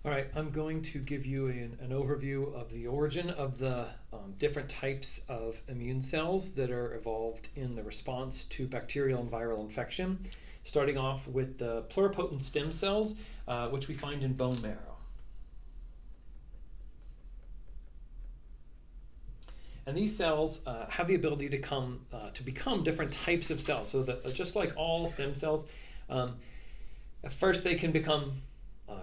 All right, I'm going to give you an overview of the origin of the different types of immune cells that are evolved in the response to bacterial and viral infection, starting off with the pluripotent stem cells, which we find in bone marrow. And these cells have the ability to become different types of cells, so that just like all stem cells, at first they can become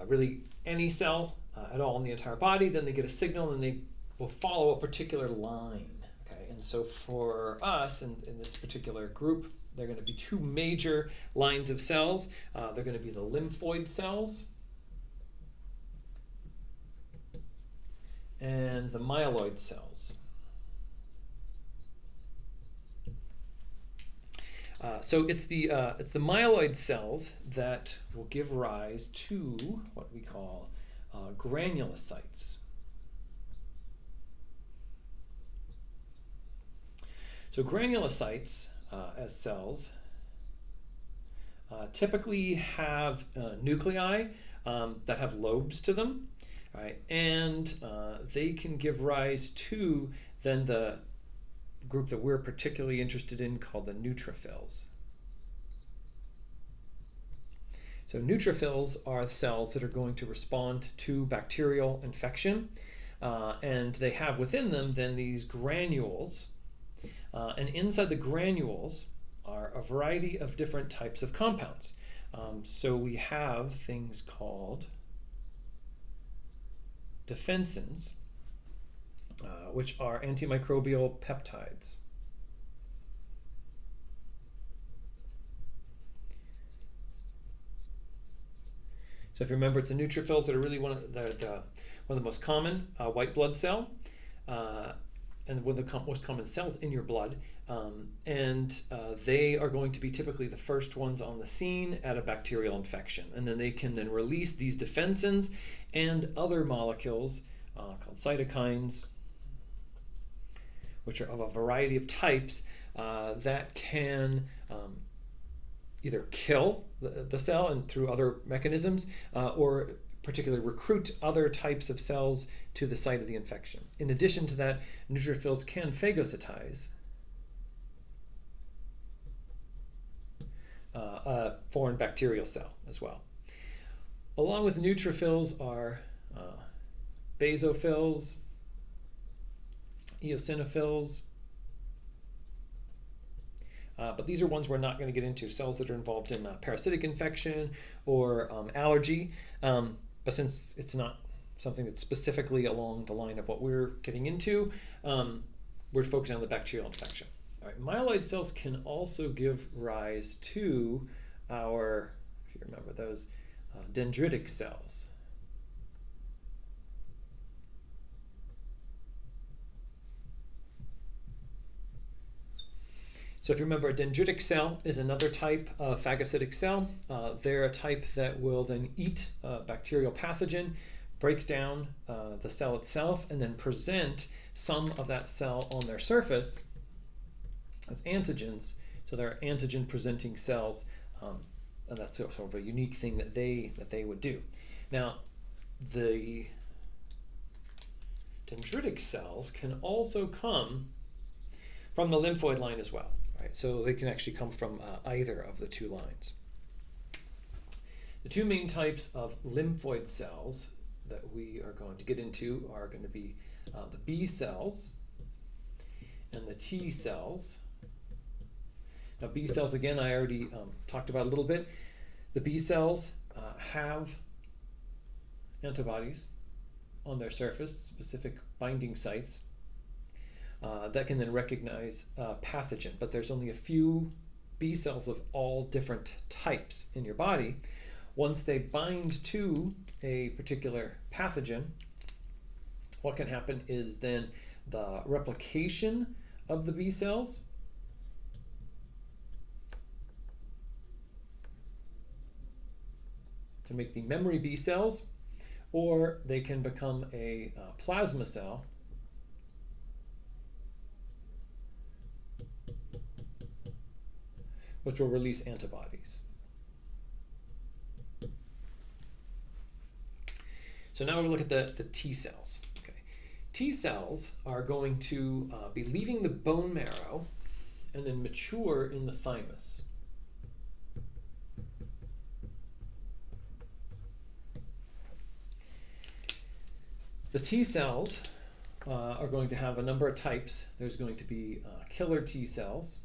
really any cell at all in the entire body. Then they get a signal and they will follow a particular line. Okay, and so for us in this particular group, there are going to be two major lines of cells. They're going to be the lymphoid cells and the myeloid cells. So it's the myeloid cells that will give rise to what we call granulocytes. So granulocytes as cells typically have nuclei that have lobes to them, right? And they can give rise to then the group that we're particularly interested in called the neutrophils. So neutrophils are cells that are going to respond to bacterial infection, and they have within them then these granules, and inside the granules are a variety of different types of compounds. So we have things called defensins, which are antimicrobial peptides. So if you remember, it's the neutrophils that are really one of the most common white blood cell, and one of the most common cells in your blood. And they are going to be typically the first ones on the scene at a bacterial infection. And then they can then release these defensins and other molecules called cytokines, which are of a variety of types that can either kill the cell and through other mechanisms, or particularly recruit other types of cells to the site of the infection. In addition to that, neutrophils can phagocytize a foreign bacterial cell as well. Along with neutrophils are basophils, eosinophils, but these are ones we're not going to get into, cells that are involved in parasitic infection or allergy, but since it's not something that's specifically along the line of what we're getting into, we're focusing on the bacterial infection. All right, myeloid cells can also give rise to our, if you remember those, dendritic cells. So if you remember, a dendritic cell is another type of phagocytic cell. They're a type that will then eat a bacterial pathogen, break down the cell itself, and then present some of that cell on their surface as antigens. So they're antigen-presenting cells, and that's sort of a unique thing that they would do. Now, the dendritic cells can also come from the lymphoid line as well. Right, so they can actually come from either of the two lines. The two main types of lymphoid cells that we are going to get into are going to be the B cells and the T cells. Now B cells, again, I already talked about a little bit. The B cells have antibodies on their surface, specific binding sites, that can then recognize pathogen. But there's only a few B cells of all different types in your body. Once they bind to a particular pathogen, what can happen is then the replication of the B cells to make the memory B cells, or they can become a plasma cell, which will release antibodies. So now we look at the T cells. Okay. T cells are going to be leaving the bone marrow and then mature in the thymus. The T cells are going to have a number of types. There's going to be killer T cells,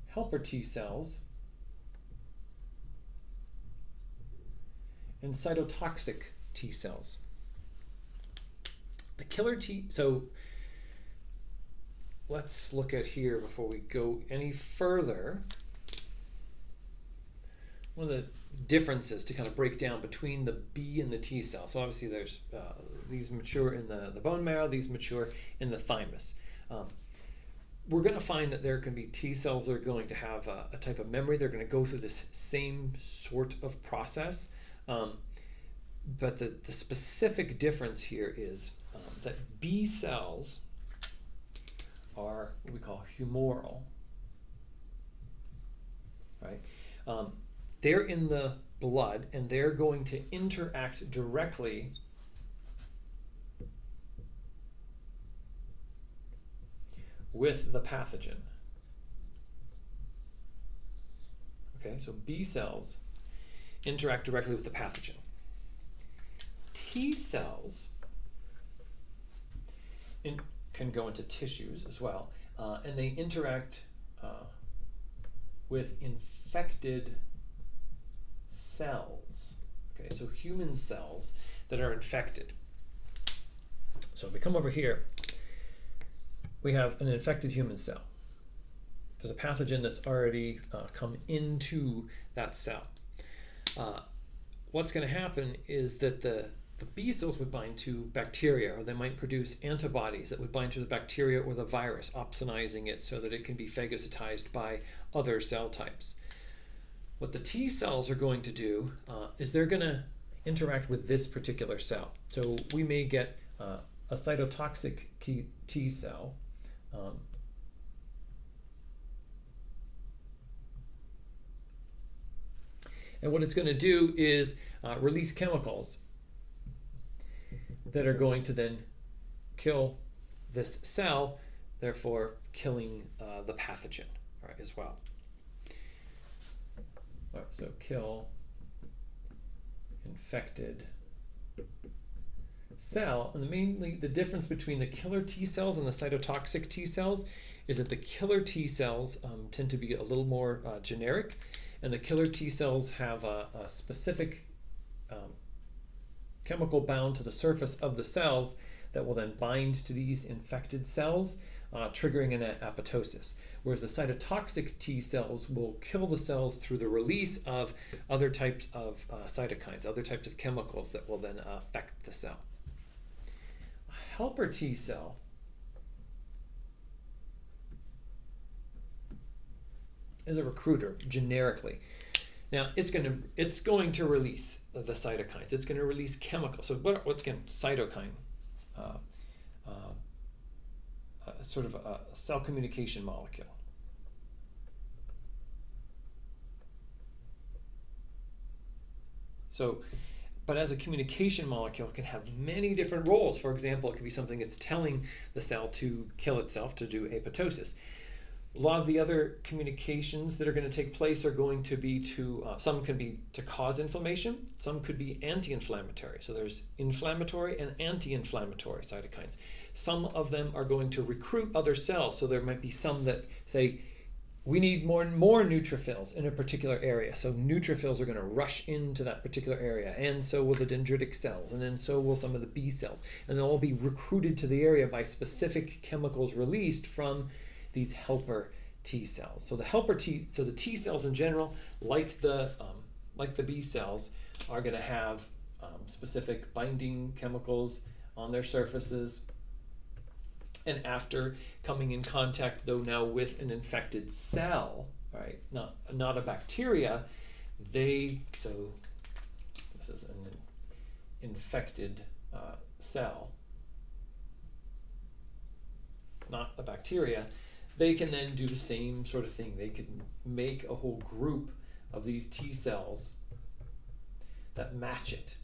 helper T cells, and cytotoxic T cells. The killer T, so let's look at here before we go any further. One of the differences to kind of break down between the B and the T cell. So obviously there's these mature in the bone marrow, these mature in the thymus. We're going to find that there can be T cells that are going to have a type of memory. They're going to go through this same sort of process. But the specific difference here is that B cells are what we call humoral, right? They're in the blood and they're going to interact directly with the pathogen. Okay, so B cells interact directly with the pathogen. T cells can go into tissues as well, and they interact with infected cells. Okay, so human cells that are infected. So if we come over here, we have an infected human cell. There's a pathogen that's already come into that cell. What's going to happen is that the B cells would bind to bacteria, or they might produce antibodies that would bind to the bacteria or the virus, opsonizing it so that it can be phagocytized by other cell types. What the T cells are going to do is they're going to interact with this particular cell. So we may get a cytotoxic T cell. And what it's going to do is release chemicals that are going to then kill this cell, therefore killing the pathogen, right, as well. All right, so kill infected cell. And mainly the difference between the killer T cells and the cytotoxic T cells is that the killer T cells tend to be a little more generic, and the killer T cells have a specific chemical bound to the surface of the cells that will then bind to these infected cells, triggering an apoptosis. Whereas the cytotoxic T cells will kill the cells through the release of other types of cytokines, other types of chemicals that will then affect the cell. A helper T cell is a recruiter generically. Now it's going to release the cytokines. It's going to release chemicals. So what's again cytokine? Sort of a cell communication molecule. So, but as a communication molecule, it can have many different roles. For example, it could be something that's telling the cell to kill itself, to do apoptosis. A lot of the other communications that are going to take place are going to be some can be to cause inflammation, some could be anti-inflammatory. So there's inflammatory and anti-inflammatory cytokines. Some of them are going to recruit other cells. So there might be some that say, we need more neutrophils in a particular area. So neutrophils are going to rush into that particular area, and so will the dendritic cells, and then so will some of the B cells. And they'll all be recruited to the area by specific chemicals released from these helper T cells. So the T cells in general, like the B cells, are going to have specific binding chemicals on their surfaces. And after coming in contact, though now with an infected cell, right, not a bacteria, so this is an infected cell, not a bacteria. They can then do the same sort of thing. They can make a whole group of these T cells that match it,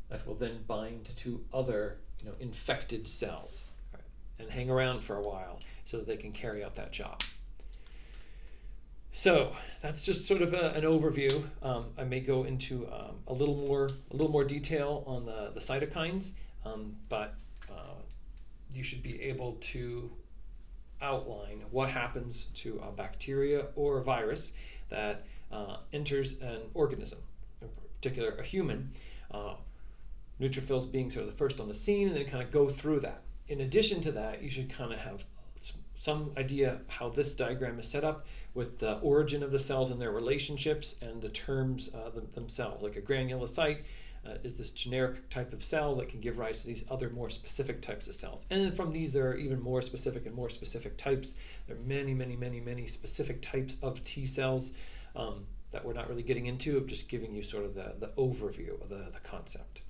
that will then bind to other infected cells, right, and hang around for a while so that they can carry out that job. So that's just sort of an overview. I may go into a little more detail on the cytokines, but you should be able to outline what happens to a bacteria or a virus that enters an organism, in particular a human. Neutrophils being sort of the first on the scene, and then kind of go through that. In addition to that, you should kind of have some idea how this diagram is set up with the origin of the cells and their relationships and the terms themselves. Like a granulocyte is this generic type of cell that can give rise to these other more specific types of cells. And then from these, there are even more specific and more specific types. There are many specific types of T cells that we're not really getting into. I'm just giving you sort of the overview of the concept.